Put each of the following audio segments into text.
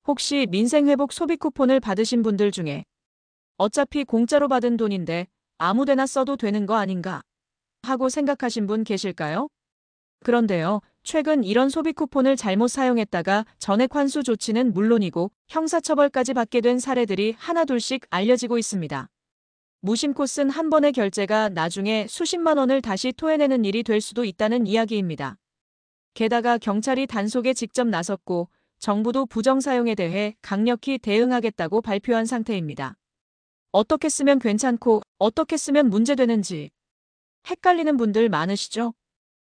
혹시 민생회복 소비 쿠폰을 받으신 분들 중에 어차피 공짜로 받은 돈인데 아무데나 써도 되는 거 아닌가 하고 생각하신 분 계실까요? 그런데요, 최근 이런 소비 쿠폰을 잘못 사용했다가 전액 환수 조치는 물론이고 형사처벌까지 받게 된 사례들이 하나둘씩 알려지고 있습니다. 무심코 쓴 한 번의 결제가 나중에 수십만 원을 다시 토해내는 일이 될 수도 있다는 이야기입니다. 게다가 경찰이 단속에 직접 나섰고 정부도 부정 사용에 대해 강력히 대응하겠다고 발표한 상태입니다. 어떻게 쓰면 괜찮고 어떻게 쓰면 문제되는지 헷갈리는 분들 많으시죠?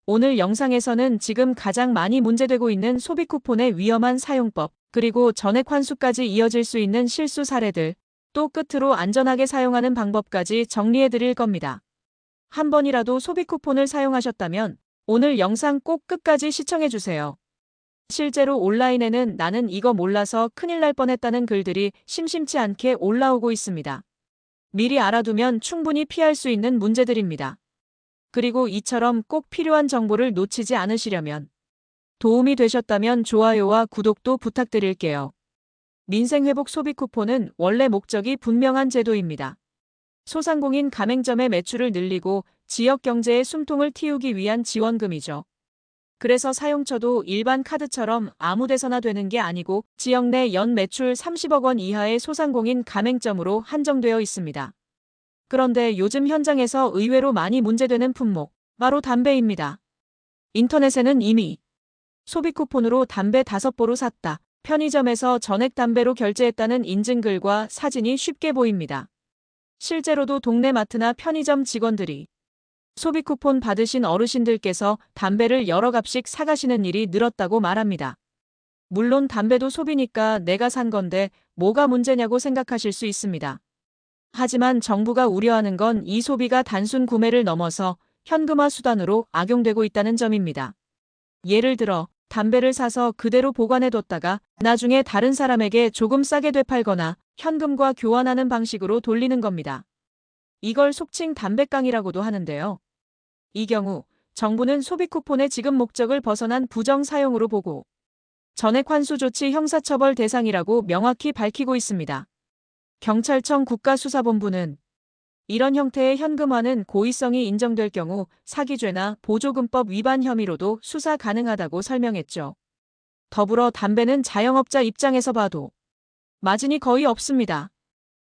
오늘 영상에서는 지금 가장 많이 문제되고 있는 소비 쿠폰의 위험한 사용법, 그리고 전액 환수까지 이어질 수 있는 실수 사례들, 또 끝으로 안전하게 사용하는 방법까지 정리해 드릴 겁니다. 한 번이라도 소비 쿠폰을 사용하셨다면 오늘 영상 꼭 끝까지 시청해 주세요. 실제로 온라인에는 나는 이거 몰라서 큰일 날 뻔했다는 글들이 심심치 않게 올라오고 있습니다. 미리 알아두면 충분히 피할 수 있는 문제들입니다. 그리고 이처럼 꼭 필요한 정보를 놓치지 않으시려면 도움이 되셨다면 좋아요와 구독도 부탁드릴게요. 민생회복 소비 쿠폰은 원래 목적이 분명한 제도입니다. 소상공인 가맹점의 매출을 늘리고 지역 경제의 숨통을 틔우기 위한 지원금이죠. 그래서 사용처도 일반 카드처럼 아무 데서나 되는 게 아니고 지역 내 연 매출 30억 원 이하의 소상공인 가맹점으로 한정되어 있습니다. 그런데 요즘 현장에서 의외로 많이 문제되는 품목, 바로 담배입니다. 인터넷에는 이미 소비 쿠폰으로 담배 5보루 샀다, 편의점에서 전액 담배로 결제했다는 인증글과 사진이 쉽게 보입니다. 실제로도 동네 마트나 편의점 직원들이 소비 쿠폰 받으신 어르신들께서 담배를 여러 갑씩 사가시는 일이 늘었다고 말합니다. 물론 담배도 소비니까 내가 산 건데 뭐가 문제냐고 생각하실 수 있습니다. 하지만 정부가 우려하는 건 이 소비가 단순 구매를 넘어서 현금화 수단으로 악용되고 있다는 점입니다. 예를 들어 담배를 사서 그대로 보관해뒀다가 나중에 다른 사람에게 조금 싸게 되팔거나 현금과 교환하는 방식으로 돌리는 겁니다. 이걸 속칭 담배깡이라고도 하는데요. 이 경우 정부는 소비 쿠폰의 지급 목적을 벗어난 부정 사용으로 보고 전액 환수 조치 형사처벌 대상이라고 명확히 밝히고 있습니다. 경찰청 국가수사본부는 이런 형태의 현금화는 고의성이 인정될 경우 사기죄나 보조금법 위반 혐의로도 수사 가능하다고 설명했죠. 더불어 담배는 자영업자 입장에서 봐도 마진이 거의 없습니다.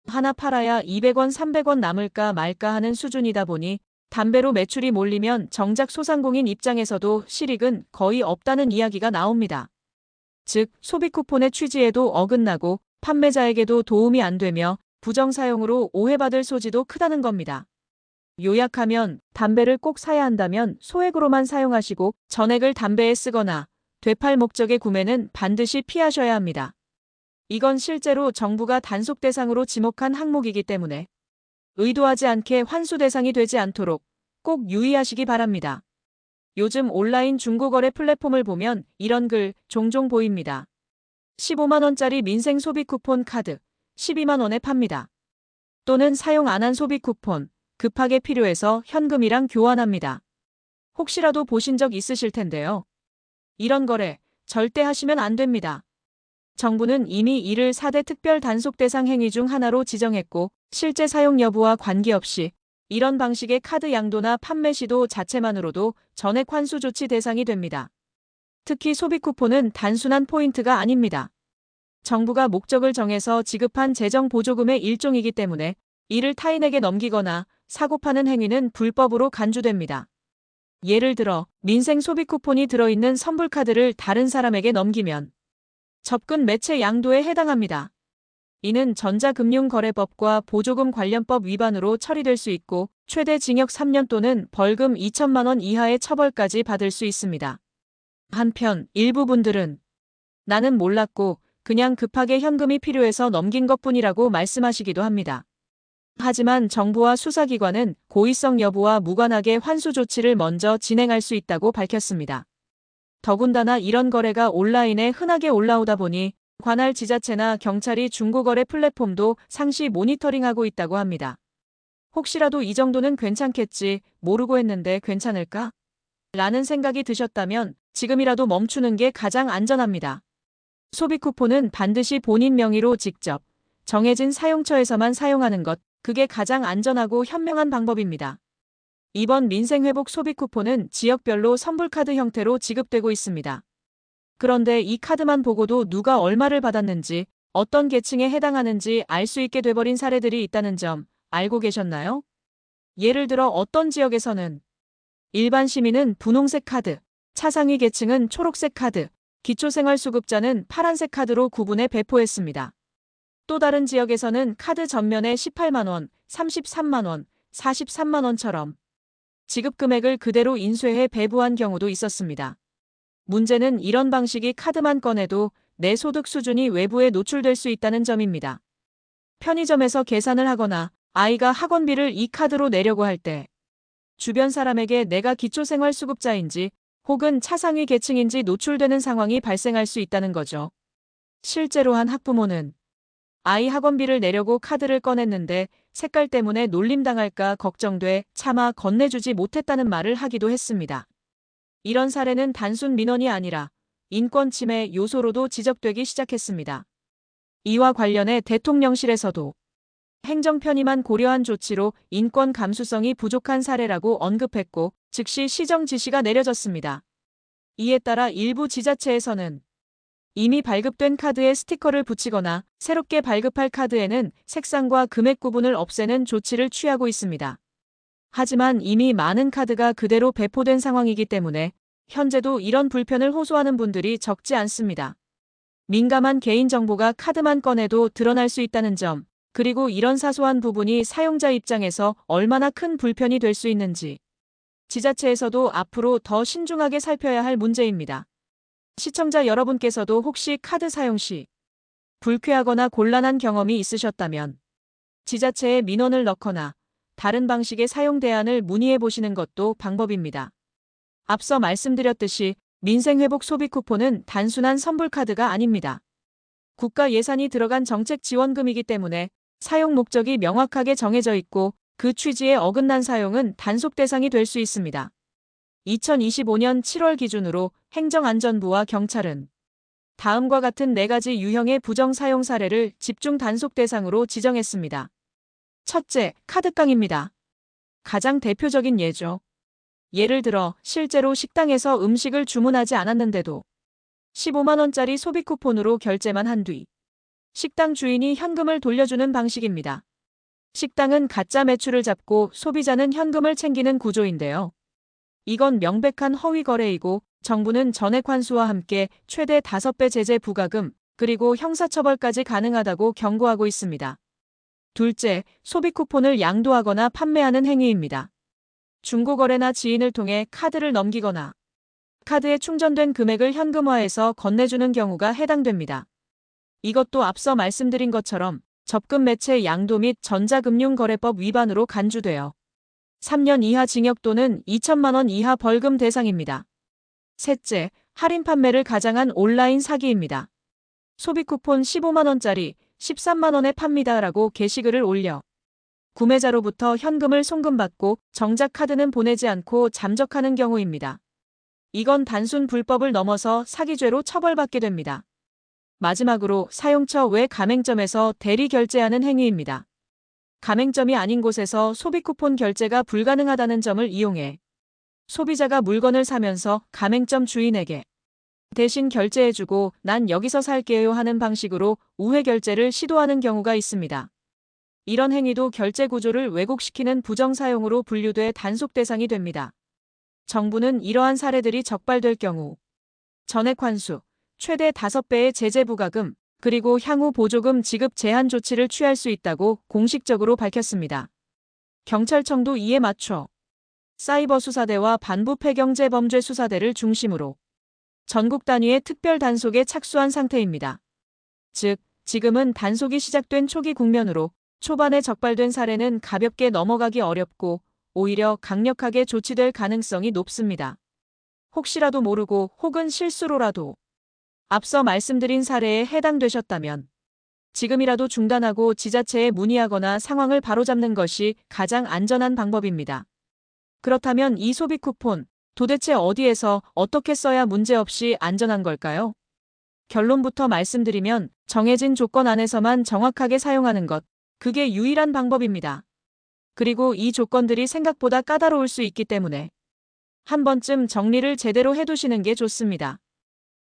하나 팔아야 200원, 300원 남을까 말까 하는 수준이다 보니 담배로 매출이 몰리면 정작 소상공인 입장에서도 실익은 거의 없다는 이야기가 나옵니다. 즉, 소비 쿠폰의 취지에도 어긋나고 판매자에게도 도움이 안 되며 부정 사용으로 오해받을 소지도 크다는 겁니다. 요약하면 담배를 꼭 사야 한다면 소액으로만 사용하시고 전액을 담배에 쓰거나 되팔 목적의 구매는 반드시 피하셔야 합니다. 이건 실제로 정부가 단속 대상으로 지목한 항목이기 때문에 의도하지 않게 환수 대상이 되지 않도록 꼭 유의하시기 바랍니다. 요즘 온라인 중고거래 플랫폼을 보면 이런 글 종종 보입니다. 15만 원짜리 민생 소비 쿠폰 카드 12만 원에 팝니다. 또는 사용 안 한 소비 쿠폰 급하게 필요해서 현금이랑 교환합니다. 혹시라도 보신 적 있으실 텐데요. 이런 거래 절대 하시면 안 됩니다. 정부는 이미 이를 4대 특별 단속 대상 행위 중 하나로 지정했고 실제 사용 여부와 관계없이 이런 방식의 카드 양도나 판매 시도 자체만으로도 전액 환수 조치 대상이 됩니다. 특히 소비 쿠폰은 단순한 포인트가 아닙니다. 정부가 목적을 정해서 지급한 재정 보조금의 일종이기 때문에 이를 타인에게 넘기거나 사고 파는 행위는 불법으로 간주됩니다. 예를 들어 민생 소비 쿠폰이 들어있는 선불카드를 다른 사람에게 넘기면 접근 매체 양도에 해당합니다. 이는 전자금융거래법과 보조금 관련법 위반으로 처리될 수 있고 최대 징역 3년 또는 벌금 2천만 원 이하의 처벌까지 받을 수 있습니다. 한편 일부 분들은 나는 몰랐고 그냥 급하게 현금이 필요해서 넘긴 것뿐이라고 말씀하시기도 합니다. 하지만 정부와 수사기관은 고의성 여부와 무관하게 환수 조치를 먼저 진행할 수 있다고 밝혔습니다. 더군다나 이런 거래가 온라인에 흔하게 올라오다 보니 관할 지자체나 경찰이 중고거래 플랫폼도 상시 모니터링하고 있다고 합니다. 혹시라도 이 정도는 괜찮겠지, 모르고 했는데 괜찮을까? 라는 생각이 드셨다면 지금이라도 멈추는 게 가장 안전합니다. 소비 쿠폰은 반드시 본인 명의로 직접 정해진 사용처에서만 사용하는 것, 그게 가장 안전하고 현명한 방법입니다. 이번 민생회복 소비 쿠폰은 지역별로 선불카드 형태로 지급되고 있습니다. 그런데 이 카드만 보고도 누가 얼마를 받았는지, 어떤 계층에 해당하는지 알 수 있게 돼버린 사례들이 있다는 점 알고 계셨나요? 예를 들어 어떤 지역에서는 일반 시민은 분홍색 카드, 차상위 계층은 초록색 카드, 기초생활수급자는 파란색 카드로 구분해 배포했습니다. 또 다른 지역에서는 카드 전면에 18만 원, 33만 원, 43만 원처럼 지급 금액을 그대로 인쇄해 배부한 경우도 있었습니다. 문제는 이런 방식이 카드만 꺼내도 내 소득 수준이 외부에 노출될 수 있다는 점입니다. 편의점에서 계산을 하거나 아이가 학원비를 이 카드로 내려고 할 때 주변 사람에게 내가 기초생활수급자인지 혹은 차상위 계층인지 노출되는 상황이 발생할 수 있다는 거죠. 실제로 한 학부모는 아이 학원비를 내려고 카드를 꺼냈는데 색깔 때문에 놀림당할까 걱정돼 차마 건네주지 못했다는 말을 하기도 했습니다. 이런 사례는 단순 민원이 아니라 인권 침해 요소로도 지적되기 시작했습니다. 이와 관련해 대통령실에서도 행정 편의만 고려한 조치로 인권 감수성이 부족한 사례라고 언급했고 즉시 시정 지시가 내려졌습니다. 이에 따라 일부 지자체에서는 이미 발급된 카드에 스티커를 붙이거나 새롭게 발급할 카드에는 색상과 금액 구분을 없애는 조치를 취하고 있습니다. 하지만 이미 많은 카드가 그대로 배포된 상황이기 때문에 현재도 이런 불편을 호소하는 분들이 적지 않습니다. 민감한 개인정보가 카드만 꺼내도 드러날 수 있다는 점, 그리고 이런 사소한 부분이 사용자 입장에서 얼마나 큰 불편이 될 수 있는지 지자체에서도 앞으로 더 신중하게 살펴야 할 문제입니다. 시청자 여러분께서도 혹시 카드 사용 시 불쾌하거나 곤란한 경험이 있으셨다면 지자체에 민원을 넣거나 다른 방식의 사용 대안을 문의해 보시는 것도 방법입니다. 앞서 말씀드렸듯이 민생회복 소비 쿠폰은 단순한 선불카드가 아닙니다. 국가 예산이 들어간 정책 지원금이기 때문에 사용 목적이 명확하게 정해져 있고 그 취지에 어긋난 사용은 단속 대상이 될 수 있습니다. 2025년 7월 기준으로 행정안전부와 경찰은 다음과 같은 4가지 유형의 부정사용 사례를 집중 단속 대상으로 지정했습니다. 첫째, 카드깡입니다. 가장 대표적인 예죠. 예를 들어 실제로 식당에서 음식을 주문하지 않았는데도 15만 원짜리 소비 쿠폰으로 결제만 한 뒤 식당 주인이 현금을 돌려주는 방식입니다. 식당은 가짜 매출을 잡고 소비자는 현금을 챙기는 구조인데요. 이건 명백한 허위 거래이고 정부는 전액 환수와 함께 최대 5배 제재 부과금 그리고 형사처벌까지 가능하다고 경고하고 있습니다. 둘째, 소비 쿠폰을 양도하거나 판매하는 행위입니다. 중고거래나 지인을 통해 카드를 넘기거나 카드에 충전된 금액을 현금화해서 건네주는 경우가 해당됩니다. 이것도 앞서 말씀드린 것처럼 접금 매체 양도 및 전자금융거래법 위반으로 간주되어 3년 이하 징역 또는 2천만 원 이하 벌금 대상입니다. 셋째, 할인 판매를 가장한 온라인 사기입니다. 소비 쿠폰 15만 원짜리 13만 원에 팝니다라고 게시글을 올려 구매자로부터 현금을 송금받고 정작 카드는 보내지 않고 잠적하는 경우입니다. 이건 단순 불법을 넘어서 사기죄로 처벌받게 됩니다. 마지막으로 사용처 외 가맹점에서 대리 결제하는 행위입니다. 가맹점이 아닌 곳에서 소비 쿠폰 결제가 불가능하다는 점을 이용해 소비자가 물건을 사면서 가맹점 주인에게 대신 결제해주고 난 여기서 살게요 하는 방식으로 우회 결제를 시도하는 경우가 있습니다. 이런 행위도 결제 구조를 왜곡시키는 부정사용으로 분류돼 단속 대상이 됩니다. 정부는 이러한 사례들이 적발될 경우 전액 환수, 최대 5배의 제재 부과금, 그리고 향후 보조금 지급 제한 조치를 취할 수 있다고 공식적으로 밝혔습니다. 경찰청도 이에 맞춰 사이버수사대와 반부패경제범죄수사대를 중심으로 전국 단위의 특별 단속에 착수한 상태입니다. 즉, 지금은 단속이 시작된 초기 국면으로 초반에 적발된 사례는 가볍게 넘어가기 어렵고 오히려 강력하게 조치될 가능성이 높습니다. 혹시라도 모르고 혹은 실수로라도 앞서 말씀드린 사례에 해당되셨다면 지금이라도 중단하고 지자체에 문의하거나 상황을 바로잡는 것이 가장 안전한 방법입니다. 그렇다면 이 소비 쿠폰, 도대체 어디에서 어떻게 써야 문제없이 안전한 걸까요? 결론부터 말씀드리면 정해진 조건 안에서만 정확하게 사용하는 것, 그게 유일한 방법입니다. 그리고 이 조건들이 생각보다 까다로울 수 있기 때문에 한 번쯤 정리를 제대로 해두시는 게 좋습니다.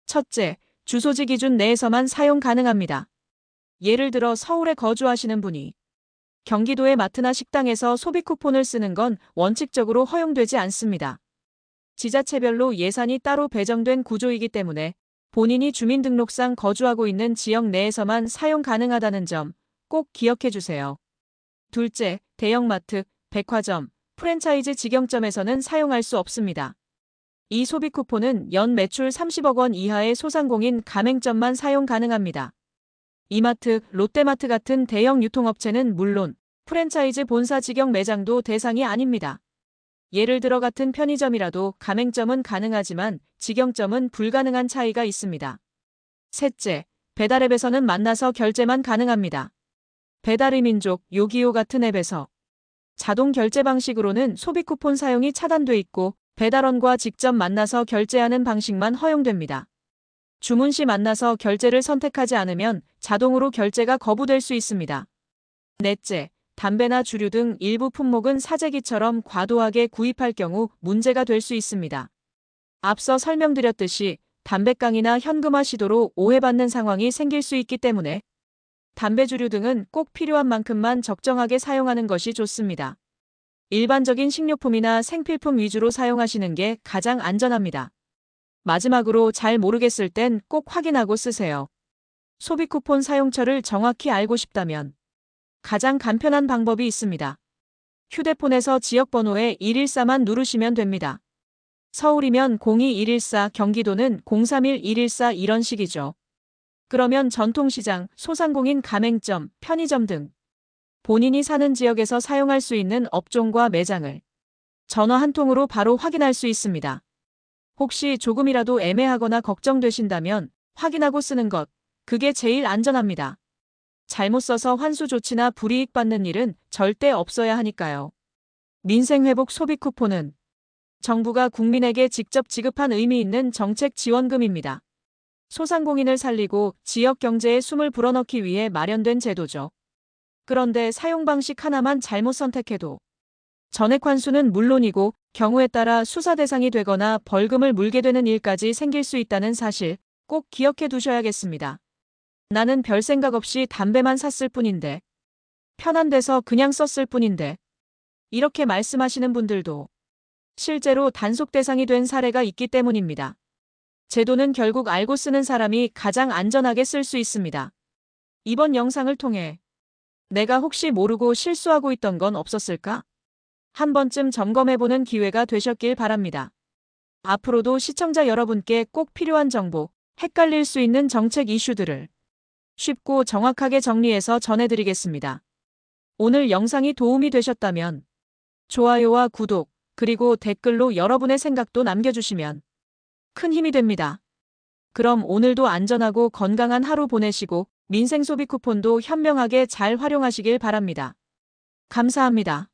첫째, 주소지 기준 내에서만 사용 가능합니다. 예를 들어 서울에 거주하시는 분이 경기도의 마트나 식당에서 소비 쿠폰을 쓰는 건 원칙적으로 허용되지 않습니다. 지자체별로 예산이 따로 배정된 구조이기 때문에 본인이 주민등록상 거주하고 있는 지역 내에서만 사용 가능하다는 점 꼭 기억해 주세요. 둘째, 대형마트, 백화점, 프랜차이즈 직영점에서는 사용할 수 없습니다. 이 소비 쿠폰은 연 매출 30억 원 이하의 소상공인 가맹점만 사용 가능합니다. 이마트, 롯데마트 같은 대형 유통업체는 물론 프랜차이즈 본사 직영 매장도 대상이 아닙니다. 예를 들어 같은 편의점이라도 가맹점은 가능하지만 직영점은 불가능한 차이가 있습니다. 셋째, 배달앱에서는 만나서 결제만 가능합니다. 배달의 민족, 요기요 같은 앱에서 자동 결제 방식으로는 소비 쿠폰 사용이 차단돼 있고 배달원과 직접 만나서 결제하는 방식만 허용됩니다. 주문 시 만나서 결제를 선택하지 않으면 자동으로 결제가 거부될 수 있습니다. 넷째, 담배나 주류 등 일부 품목은 사재기처럼 과도하게 구입할 경우 문제가 될 수 있습니다. 앞서 설명드렸듯이 담배깡이나 현금화 시도로 오해받는 상황이 생길 수 있기 때문에 담배 주류 등은 꼭 필요한 만큼만 적정하게 사용하는 것이 좋습니다. 일반적인 식료품이나 생필품 위주로 사용하시는 게 가장 안전합니다. 마지막으로 잘 모르겠을 땐 꼭 확인하고 쓰세요. 소비 쿠폰 사용처를 정확히 알고 싶다면 가장 간편한 방법이 있습니다. 휴대폰에서 지역번호에 114만 누르시면 됩니다. 서울이면 02114, 경기도는 031-114 이런 식이죠. 그러면 전통시장, 소상공인 가맹점, 편의점 등 본인이 사는 지역에서 사용할 수 있는 업종과 매장을 전화 한 통으로 바로 확인할 수 있습니다. 혹시 조금이라도 애매하거나 걱정되신다면 확인하고 쓰는 것, 그게 제일 안전합니다. 잘못 써서 환수 조치나 불이익 받는 일은 절대 없어야 하니까요. 민생회복 소비 쿠폰은 정부가 국민에게 직접 지급한 의미 있는 정책 지원금입니다. 소상공인을 살리고 지역 경제에 숨을 불어넣기 위해 마련된 제도죠. 그런데 사용 방식 하나만 잘못 선택해도 전액 환수는 물론이고 경우에 따라 수사 대상이 되거나 벌금을 물게 되는 일까지 생길 수 있다는 사실 꼭 기억해 두셔야겠습니다. 나는 별 생각 없이 담배만 샀을 뿐인데, 편한 데서 그냥 썼을 뿐인데, 이렇게 말씀하시는 분들도 실제로 단속 대상이 된 사례가 있기 때문입니다. 제도는 결국 알고 쓰는 사람이 가장 안전하게 쓸 수 있습니다. 이번 영상을 통해 내가 혹시 모르고 실수하고 있던 건 없었을까? 한 번쯤 점검해보는 기회가 되셨길 바랍니다. 앞으로도 시청자 여러분께 꼭 필요한 정보, 헷갈릴 수 있는 정책 이슈들을 쉽고 정확하게 정리해서 전해드리겠습니다. 오늘 영상이 도움이 되셨다면 좋아요와 구독, 그리고 댓글로 여러분의 생각도 남겨주시면 큰 힘이 됩니다. 그럼 오늘도 안전하고 건강한 하루 보내시고 민생 소비 쿠폰도 현명하게 잘 활용하시길 바랍니다. 감사합니다.